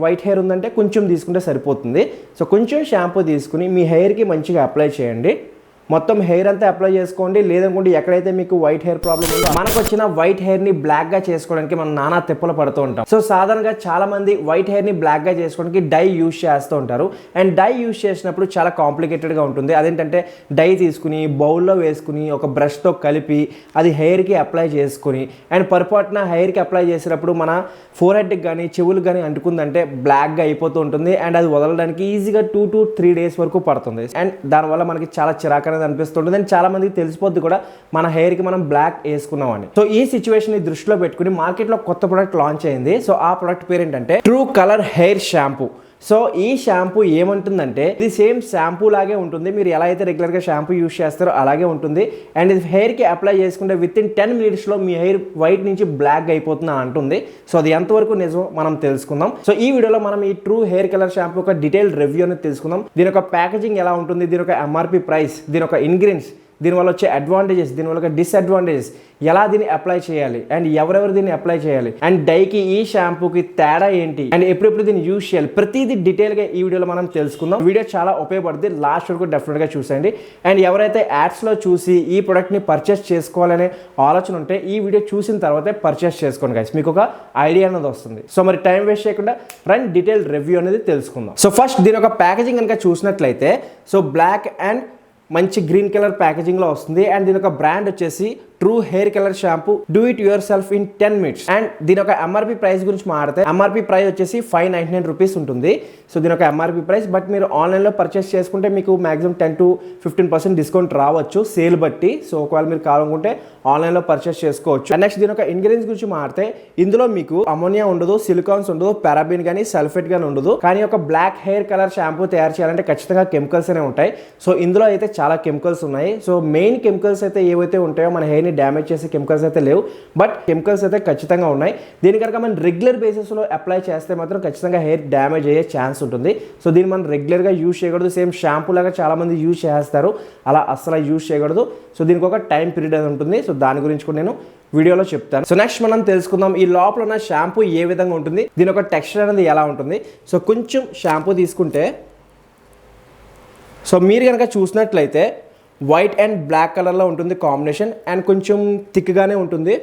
White hair ఉందంటే కొంచెం తీసుకుంటే సరిపోతుంది. సో కొంచెం షాంపూ తీసుకుని మీ హెయిర్కి మంచిగా అప్లై చేయండి. మొత్తం హెయిర్ అంతా అప్లై చేసుకోండి. లేదనుకుంటే ఎక్కడైతే మీకు వైట్ హెయిర్ ప్రాబ్లం ఉందో మనకు వచ్చిన వైట్ హెయిర్ని బ్లాక్గా చేసుకోవడానికి మనం నానా తిప్పలు పడుతూ ఉంటాం. సో సాధారణంగా చాలా మంది వైట్ హెయిర్ని బ్లాక్గా చేసుకోవడానికి డై యూజ్ చేస్తూ ఉంటారు. అండ్ డై యూజ్ చేసినప్పుడు చాలా కాంప్లికేటెడ్గా ఉంటుంది. అదేంటంటే డై తీసుకుని బౌల్లో వేసుకుని ఒక బ్రష్తో కలిపి అది హెయిర్కి అప్లై చేసుకుని అండ్ పొరపాటున హెయిర్కి అప్లై చేసేటప్పుడు మన ఫోర్హెడ్కి కానీ చెవులకు కానీ అంటుకుందంటే బ్లాక్గా అయిపోతూ ఉంటుంది. అండ్ అది వదలడానికి ఈజీగా 2 to 3 days వరకు పడుతుంది. అండ్ దానివల్ల మనకి చాలా చిరాకు అనిపిస్తుంటుంది. అండ్ చాలా మందికి తెలిసిపోద్ది కూడా మన హెయిర్ కి మనం బ్లాక్ వేసుకున్నామని. సో ఈ సిచ్యువేషన్ ని దృష్టిలో పెట్టుకుని మార్కెట్ లో కొత్త ప్రొడక్ట్ లాంచ్ అయింది. సో ఆ ప్రొడక్ట్ పేరు ఏంటంటే true colour hair shampoo. So ఈ షాంపూ ఏమంటుందంటే ఇది సేమ్ షాంపూ లాగే ఉంటుంది. మీరు ఎలా అయితే రెగ్యులర్ గా షాంపూ యూజ్ చేస్తారో అలాగే ఉంటుంది. అండ్ ఇది హెయిర్ కి అప్లై చేసుకుంటే విత్ ఇన్ 10 minutes లో మీ హెయిర్ వైట్ నుంచి బ్లాక్ అయిపోతుంది అని అంటుంది. సో అది ఎంతవరకు నిజం మనం తెలుసుకుందాం. సో ఈ వీడియోలో మనం ఈ ట్రూ హెయిర్ కలర్ షాంపూ ఒక డీటెయిల్ రివ్యూ అనేది తెలుసుకుందాం. దీని యొక్క ప్యాకేజింగ్ ఎలా ఉంటుంది, దీని యొక్క ఎంఆర్పి ప్రైస్, దీని యొక్క ఇంగ్రీడియంట్స్, దీనివల్ల వచ్చే అడ్వాంటేజెస్, దీనివల్ల డిసడ్వాంటేజెస్, ఎలా దీన్ని అప్లై చేయాలి అండ్ ఎవరెవరు దీన్ని అప్లై చేయాలి అండ్ డైకి ఈ షాంపూకి తేడా ఏంటి అండ్ ఎప్పుడెప్పుడు దీన్ని యూజ్ చేయాలి ప్రతిదీ డీటెయిల్గా ఈ వీడియోలో మనం తెలుసుకుందాం. వీడియో చాలా ఉపయోగపడుతుంది. లాస్ట్ వరకు డెఫినెట్గా చూసేయండి. అండ్ ఎవరైతే యాడ్స్లో చూసి ఈ ప్రోడక్ట్ని పర్చేస్ చేసుకోవాలనే ఆలోచన ఉంటే ఈ వీడియో చూసిన తర్వాతే పర్చేస్ చేసుకోండి గైస్. మీకు ఒక ఐడియా అనేది వస్తుంది. సో మరి టైం వేస్ట్ చేయకుండా రండి డీటెయిల్ రివ్యూ అనేది తెలుసుకుందాం. సో ఫస్ట్ దీని ఒక ప్యాకేజింగ్ కనుక చూసినట్లయితే సో బ్లాక్ అండ్ మంచి గ్రీన్ కలర్ ప్యాకేజింగ్ లో వస్తుంది. అండ్ దీని ఒక బ్రాండ్ వచ్చేసి true hair colour shampoo, do it your self in 10 minutes. And దీని ఒక ఎంఆర్పి ప్రైస్ గురించి మాట్లాడితే ఎంఆర్పి ప్రైస్ వచ్చేసి 599 రూపీస్ ఉంటుంది. సో దీని ఒక ఎంఆర్పి ప్రైస్. బట్ మీరు ఆన్లైన్లో పర్చేస్ చేసుకుంటే మీకు మాక్సిమం 10 to 15% డిస్కౌంట్ రావచ్చు సేల్ బట్టి. సో ఒకవేళ మీరు కావాలనుకుంటే ఆన్లైన్లో పర్చేస్ చేసుకోవచ్చు. అండ్ నెక్స్ట్ దీని ఒక ఇంగ్రీడియంట్స్ గురించి మాట్లాడితే ఇందులో మీకు అమోనియా ఉండదు, సిలికాన్స్ ఉండదు, పారాబిన్ కానీ సల్ఫేట్ కానీ ఉండదు. కానీ ఒక బ్లాక్ హెయిర్ కలర్ షాంపూ తయారు చేయాలంటే ఖచ్చితంగా కెమికల్స్ అనే ఉంటాయి. సో ఇందులో అయితే చాలా కెమికల్స్ ఉన్నాయి. సో మెయిన్ కెమికల్స్ అయితే ఏవైతే ఉంటాయో మన హెయిర్ని డ్యామేజ్ చేసే కెమికల్స్ అయితే లేవు. బట్ కెమికల్స్ అయితే ఖచ్చితంగా ఉన్నాయి. దీని కనుక మనం రెగ్యులర్ బేసిస్లో అప్లై చేస్తే మాత్రం ఖచ్చితంగా హెయిర్ డ్యామేజ్ అయ్యే ఛాన్స్ ఉంటుంది. సో దీన్ని మనం రెగ్యులర్గా యూజ్ చేయకూడదు. సేమ్ షాంపూ లాగా చాలామంది యూజ్ చేస్తారు, అలా అస్సలు యూజ్ చేయకూడదు. సో దీనికి ఒక టైం పీరియడ్ అనేది ఉంటుంది. సో దాని గురించి కూడా నేను వీడియోలో చెప్తాను. సో నెక్స్ట్ మనం తెలుసుకుందాం ఈ లోపల ఉన్న షాంపూ ఏ విధంగా ఉంటుంది, దీని ఒక టెక్స్చర్ అనేది ఎలా ఉంటుంది. సో కొంచెం షాంపూ తీసుకుంటే సో మీరు కనుక చూసినట్లయితే వైట్ అండ్ బ్లాక్ కలర్లో ఉంటుంది కాంబినేషన్. అండ్ కొంచెం థిక్గానే ఉంటుంది.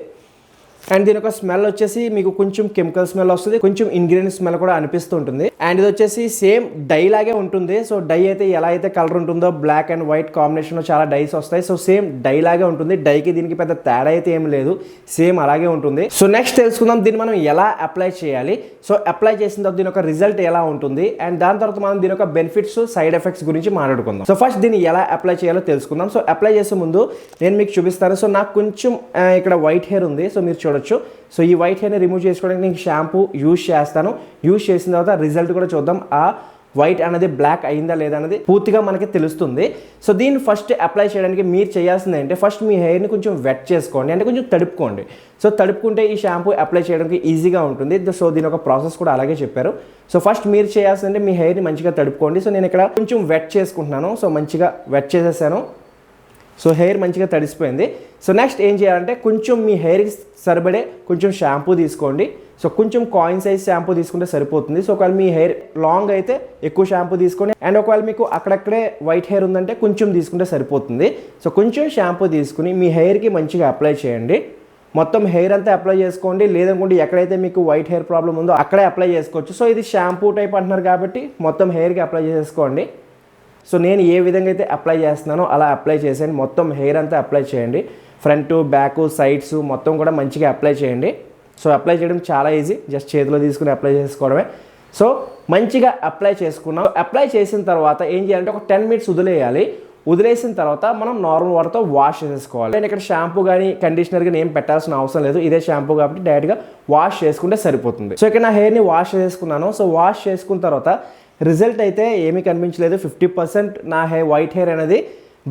అండ్ దీని ఒక స్మెల్ వచ్చేసి మీకు కొంచెం కెమికల్ స్మెల్ వస్తుంది, కొంచెం ఇంగ్రీడియంట్ స్మెల్ కూడా అనిపిస్తూ ఉంటుంది. అండ్ ఇది వచ్చేసి సేమ్ డై లాగే ఉంటుంది. సో డై అయితే ఎలా అయితే కలర్ ఉంటుందో బ్లాక్ అండ్ వైట్ కాంబినేషన్లో చాలా డైస్ వస్తాయి. సో సేమ్ డై లాగే ఉంటుంది. డైకి దీనికి పెద్ద తేడా అయితే ఏం లేదు, సేమ్ అలాగే ఉంటుంది. సో నెక్స్ట్ తెలుసుకుందాం దీన్ని మనం ఎలా అప్లై చేయాలి. సో అప్లై చేసిన తర్వాత దీని ఒక రిజల్ట్ ఎలా ఉంటుంది అండ్ దాని తర్వాత మనం దీని యొక్క బెనిఫిట్స్, సైడ్ ఎఫెక్ట్స్ గురించి మాట్లాడుకుందాం. సో ఫస్ట్ దీన్ని ఎలా అప్లై చేయాలో తెలుసుకుందాం. సో అప్లై చేసే ముందు నేను మీకు చూపిస్తాను. సో నాకు కొంచెం ఇక్కడ వైట్ హెయిర్ ఉంది. సో మీరు చూడొచ్చు. సో ఈ వైట్ హెయిర్ని రిమూవ్ చేసుకోవడానికి నేను షాంపూ యూజ్ చేస్తాను. యూజ్ చేసిన తర్వాత రిజల్ట్ కూడా చూద్దాం. ఆ వైట్ అనేది బ్లాక్ అయిందా లేదా అనేది పూర్తిగా మనకి తెలుస్తుంది. సో దీన్ని ఫస్ట్ అప్లై చేయడానికి మీరు చేయాల్సింది ఏంటంటే ఫస్ట్ మీ హెయిర్ని కొంచెం వెట్ చేసుకోండి, అంటే కొంచెం తడుపుకోండి. సో తడుపుకుంటే ఈ షాంపూ అప్లై చేయడానికి ఈజీగా ఉంటుంది. సో దీని ఒక ప్రాసెస్ కూడా అలాగే చెప్పారు. సో ఫస్ట్ మీరు చేయాల్సిందంటే మీ హెయిర్ని మంచిగా తడుపుకోండి. సో నేను ఇక్కడ కొంచెం వెట్ చేసుకుంటున్నాను. సో మంచిగా వెట్ చేసేసాను. సో హెయిర్ మంచిగా తడిసిపోయింది. సో నెక్స్ట్ ఏం చేయాలంటే కొంచెం మీ హెయిర్కి సరిపడే కొంచెం షాంపూ తీసుకోండి. సో కొంచెం కాయిన్ సైజ్ షాంపూ తీసుకుంటే సరిపోతుంది. సో ఒకవేళ మీ హెయిర్ లాంగ్ అయితే ఎక్కువ షాంపూ తీసుకోండి. అండ్ ఒకవేళ మీకు అక్కడక్కడే వైట్ హెయిర్ ఉందంటే కొంచెం తీసుకుంటే సరిపోతుంది. సో కొంచెం షాంపూ తీసుకుని మీ హెయిర్కి మంచిగా అప్లై చేయండి. మొత్తం హెయిర్ అంతా అప్లై చేసుకోండి. లేదనుకుంటే ఎక్కడైతే మీకు వైట్ హెయిర్ ప్రాబ్లం ఉందో అక్కడే అప్లై చేసుకోవచ్చు. సో ఇది షాంపూ టైప్ అంటున్నారు కాబట్టి మొత్తం హెయిర్కి అప్లై చేసుకోండి. సో నేను ఏ విధంగా అయితే అప్లై చేస్తున్నానో అలా అప్లై చేసేయండి. మొత్తం హెయిర్ అంతా అప్లై చేయండి. ఫ్రంట్, బ్యాక్, సైడ్స్ మొత్తం కూడా మంచిగా అప్లై చేయండి. సో అప్లై చేయడం చాలా ఈజీ, జస్ట్ చేతిలో తీసుకుని అప్లై చేసుకోవడమే. సో మంచిగా అప్లై చేసుకున్నాం. అప్లై చేసిన తర్వాత ఏం చేయాలంటే ఒక 10 minutes వదిలేయాలి. వదిలేసిన తర్వాత మనం నార్మల్ వాటర్తో వాష్ చేసేసుకోవాలి. నేను ఇక్కడ షాంపూ కానీ కండిషనర్ కానీ ఏం పెట్టాల్సిన అవసరం లేదు. ఇదే షాంపూ కాబట్టి డైరెక్ట్గా వాష్ చేసుకుంటే సరిపోతుంది. సో ఇక్కడ నా హెయిర్ని వాష్ చేసుకున్నాను. సో వాష్ చేసుకున్న తర్వాత రిజల్ట్ అయితే ఏమీ కనిపించలేదు. 50% నా వైట్ హెయిర్ అనేది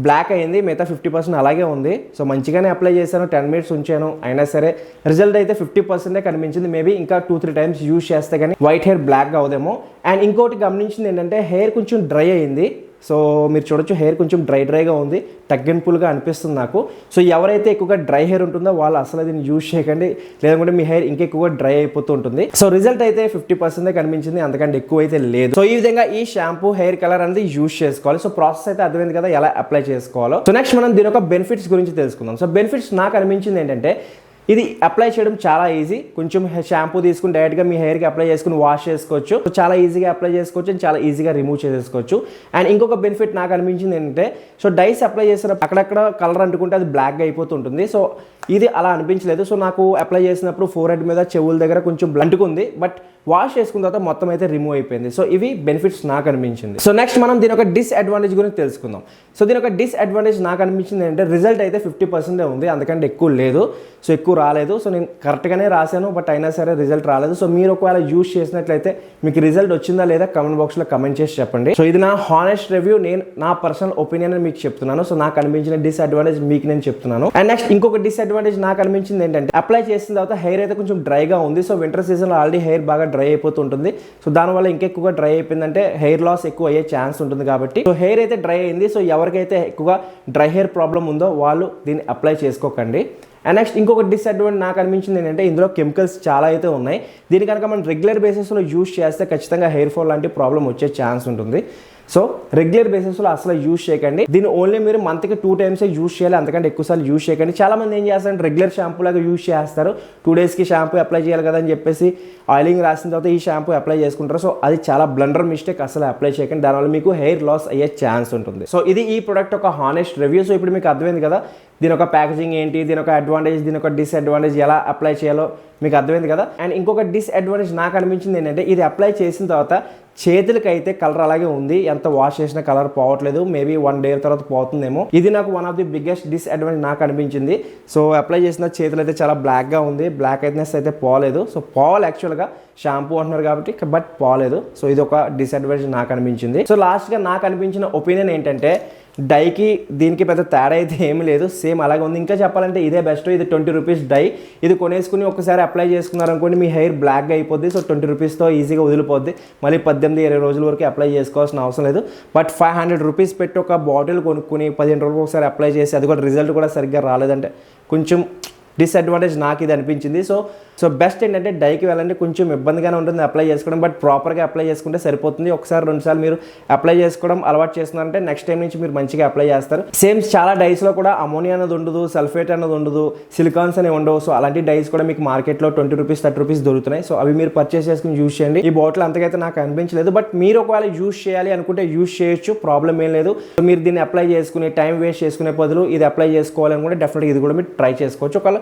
బ్లాక్ అయింది, మిగతా 50% అలాగే ఉంది. సో మంచిగానే అప్లై చేశాను, 10 minutes ఉంచాను. అయినా సరే రిజల్ట్ అయితే 50% కనిపించింది. మేబీ ఇంకా 2-3 times యూజ్ చేస్తే కానీ వైట్ హెయిర్ బ్లాక్గా అవుదేమో. అండ్ ఇంకోటి గమనించింది ఏంటంటే హెయిర్ కొంచెం డ్రై అయింది. సో మీరు చూడొచ్చు హెయిర్ కొంచెం డ్రైగా ఉంది, తగ్గింపులుగా అనిపిస్తుంది నాకు. సో ఎవరైతే ఎక్కువగా డ్రై హెయిర్ ఉంటుందో వాళ్ళు అసలు దీన్ని యూజ్ చేయకండి, లేదంటే మీ హెయిర్ ఇంకెక్కువగా డ్రై అయిపోతూ ఉంటుంది. సో రిజల్ట్ అయితే 50% కనిపించింది, అంతకంటే ఎక్కువ అయితే లేదు. సో ఈ విధంగా ఈ షాంపూ హెయిర్ కలర్ అనేది యూజ్ చేసుకోవాలి. సో ప్రాసెస్ అయితే అర్థమైంది కదా ఎలా అప్లై చేసుకోవాలో. సో నెక్స్ట్ మనం దీని యొక్క బెనిఫిట్స్ గురించి తెలుసుకుందాం. సో బెనిఫిట్స్ నాకు అనిపించింది ఏంటంటే ఇది అప్లై చేయడం చాలా ఈజీ. కొంచెం షాంపూ తీసుకుని డైరెక్ట్గా మీ హెయిర్కి అప్లై చేసుకుని వాష్ చేసుకోవచ్చు. చాలా ఈజీగా అప్లై చేసుకోవచ్చు అండ్ చాలా ఈజీగా రిమూవ్ చేసుకోవచ్చు. అండ్ ఇంకొక బెనిఫిట్ నాకు అనిపించింది ఏంటంటే సో డైస్ అప్లై చేసినప్పుడు అక్కడక్కడ కలర్ అంటుకుంటే అది బ్లాక్గా అయిపోతుంటుంది. సో ఇది అలా అనిపించలేదు. సో నాకు అప్లై చేసినప్పుడు ఫోర్ హెడ్ మీద చెవుల దగ్గర కొంచెం అంటుకుంది, బట్ వాష్ చేసుకున్న తర్వాత మొత్తం అయితే రిమూవ్ అయిపోయింది. సో ఇవి బెనిఫిట్స్ నాకు అనిపించింది. సో నెక్స్ట్ మనం దీని ఒక డిస్అడ్వాంటేజ్ గురించి తెలుసుకుందాం. సో దీని ఒక డిస్అడ్వాంటేజ్ నాకు అనిపించింది ఏంటంటే రిజల్ట్ అయితే 50% ఉంది, అందుకంటే ఎక్కువ లేదు. సో ఎక్కువ రాలేదు. సో నేను కరెక్ట్గానే రాశాను, బట్ అయినా సరే రిజల్ట్ రాలేదు. సో మీరు ఒకవేళ యూజ్ చేసినట్లయితే మీకు రిజల్ట్ వచ్చిందా లేదా కమెంట్ బాక్స్లో కమెంట్ చేసి చెప్పండి. సో ఇది నా హానెస్ట్ రివ్యూ, నేను నా పర్సనల్ ఒపీనియన్ మీకు చెప్తున్నాను. సో నాకు అనిపించిన డిస్అడ్వాంటేజ్ మీకు నేను చెప్తున్నాను. అండ్ నెక్స్ట్ ఇంకొక డిస్అడ్వాంటేజ్ నాకు అనిపించింది ఏంటంటే అప్లై చేసిన తర్వాత హెయిర్ అయితే కొంచెం డ్రైగా ఉంది. సో వింటర్ సీజన్లో ఆల్రెడీ హెయిర్ బాగా డ్రై అయిపోతుంటుంది. సో దానివల్ల ఇంకెక్కువగా డ్రై అయిపోయిందంటే హెయిర్ లాస్ ఎక్కువ అయ్యే ఛాన్స్ ఉంటుంది కాబట్టి సో హెయిర్ అయితే డ్రై అయింది. సో ఎవరికైతే ఎక్కువగా డ్రై హెయిర్ ప్రాబ్లం ఉందో వాళ్ళు దీన్ని అప్లై చేసుకోకండి. అండ్ నెక్స్ట్ ఇంకొక డిస్అడ్వాంటేజ్ నాకు అనిపించింది ఏంటంటే ఇందులో కెమికల్స్ చాలా అయితే ఉన్నాయి. దీని కనుక మనం రెగ్యులర్ బేసిస్లో యూజ్ చేస్తే ఖచ్చితంగా హెయిర్ ఫాల్ లాంటి ప్రాబ్లం వచ్చే ఛాన్స్ ఉంటుంది. సో రెగ్యులర్ బేసిస్లో అసలు యూజ్ చేయకండి. దీన్ని ఓన్లీ మీరు మంత్కి 2 times యూజ్ చేయాలి, అంతకంటే ఎక్కువసార్లు యూజ్ చేయకండి. చాలా మంది ఏం చేస్తారంటే రెగ్యులర్ షాంపూ లాగా యూజ్ చేస్తారు. 2 daysకి షాంపూ అప్లై చేయాలి కదా అని చెప్పేసి ఆయిలింగ్ రాసిన తర్వాత ఈ షాంపూ అప్లై చేసుకుంటారు. సో అది చాలా బ్లండర్ మిస్టేక్, అసలు అప్లై చేయకండి. దానివల్ల మీకు హెయిర్ లాస్ అయ్యే ఛాన్స్ ఉంటుంది. సో ఇది ఈ ప్రొడక్ట్ ఒక హానెస్ట్ రివ్యూ. సో ఇప్పుడు మీకు అర్థమైంది కదా దీని ఒక ప్యాకేజింగ్ ఏంటి, దీని ఒక అడ్వాంటేజ్, దీని ఒక డిస్అడ్వాంటేజ్, ఎలా అప్లై చేయాలో మీకు అర్థమైంది కదా. అండ్ ఇంకొక డిస్అడ్వాంటేజ్ నాకు అనిపించింది ఏంటంటే ఇది అప్లై చేసిన తర్వాత చేతులకి అయితే కలర్ అలాగే ఉంది, ఎంత వాష్ చేసినా కలర్ పోవట్లేదు. మేబీ 1 day తర్వాత పోతుందేమో. ఇది నాకు one of the biggest disadvantage నాకు అనిపించింది. సో అప్లై చేసిన చేతులు అయితే చాలా బ్లాక్గా ఉంది, బ్లాక్ అయినెస్ అయితే పోలేదు. సో పోవాలి యాక్చువల్గా షాంపూ అంటున్నారు కాబట్టి, బట్ పోలేదు. సో ఇది ఒక డిస్అడ్వాంటేజ్ నాకు అనిపించింది. సో లాస్ట్గా నాకు అనిపించిన ఒపీనియన్ ఏంటంటే డైకి దీనికి పెద్ద తేడా అయితే ఏమి లేదు, సేమ్ అలాగే ఉంది. ఇంకా చెప్పాలంటే ఇదే బెస్ట్. ఇది 20 rupees డై. ఇది కొనేసుకుని ఒకసారి అప్లై చేసుకున్నారనుకోండి మీ హెయిర్ బ్లాక్గా అయిపోద్ది. సో 20 rupeesతో ఈజీగా వదిలిపోద్ది. మళ్ళీ 18-20 రోజుల వరకు అప్లై చేసుకోవాల్సిన అవసరం లేదు. బట్ 500 rupees పెట్టి ఒక బాటిల్ కొనుక్కుని 15 రోజులకు ఒకసారి అప్లై చేసి అది కూడా రిజల్ట్ కూడా సరిగ్గా రాలేదంటే కొంచెం డిస్అడ్వాంటేజ్ నాకు ఇది అనిపించింది. సో బెస్ట్ ఏంటంటే డైకి వెళ్ళండి, కొంచెం ఇబ్బందిగానే ఉంటుంది అప్లై చేసుకోవడం, బట్ ప్రాపర్గా అప్లై చేసుకుంటే సరిపోతుంది. ఒకసారి 2 సార్లు మీరు అప్లై చేసుకోవడం అలవాటు చేస్తున్నారంటే నెక్స్ట్ టైం నుంచి మీరు మంచిగా అప్లై చేస్తారు. సేమ్ చాలా డైస్లో కూడా అమోనియా అనేది ఉండదు, సల్ఫేట్ అనేది ఉండదు, సిలికాన్స్ అనేవి ఉండవు. సో అలాంటి డైస్ కూడా మీకు మార్కెట్లో 20 rupees 30 rupees దొరుకుతున్నాయి. సో అవి మీరు పర్చేస్ చేసుకుని యూజ్ చేయండి. ఈ బాటిల్ అంతకైతే నాకు అనిపించలేదు, బట్ మీరు ఒకవేళ యూజ్ చేయాలి అనుకుంటే యూజ్ చేయొచ్చు, ప్రాబ్లం ఏం లేదు. మీరు దీన్ని అప్లై చేసుకుని టైం వేస్ట్ చేసుకునే బదులు ఇది అప్లై చేసుకోవాలి అనుకుంటే డెఫినెట్గా ఇది కూడా మీరు ట్రై చేసుకోవచ్చు. ఒకవేళ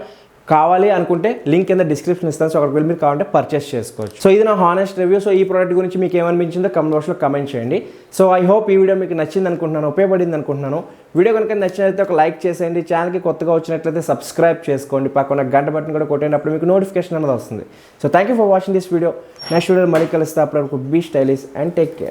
కావాలి అనుకుంటే లింక్ కింద డిస్క్రిప్షన్ ఇస్తాను. సో అక్కడికి వెళ్ళి మీరు కావాలంటే పర్చేస్ చేసుకోవచ్చు. సో ఇది నా హానెస్ట్ రివ్యూ. సో ఈ ప్రోడక్ట్ గురించి మీకు ఏమనిపించిందో కమెంట్ బాక్స్లో కమెంట్ చేయండి. సో ఐ హోప్ ఈ వీడియో మీకు నచ్చింది అనుకుంటున్నాను, ఉపయోగపడింది అనుకుంటున్నాను. వీడియో కనుక నచ్చినట్లయితే ఒక లైక్ చేసేయండి. ఛానల్కి కొత్తగా వచ్చినట్లయితే సబ్స్క్రైబ్ చేసుకోండి. పక్కన గంట బటన్ కూడా కొట్టేటప్పుడు మీకు నోటిఫికేషన్ అనేది వస్తుంది. So thank you for watching this video. Next video మళ్ళీ కలుస్తా. అప్పటివరకు be stylish and take care.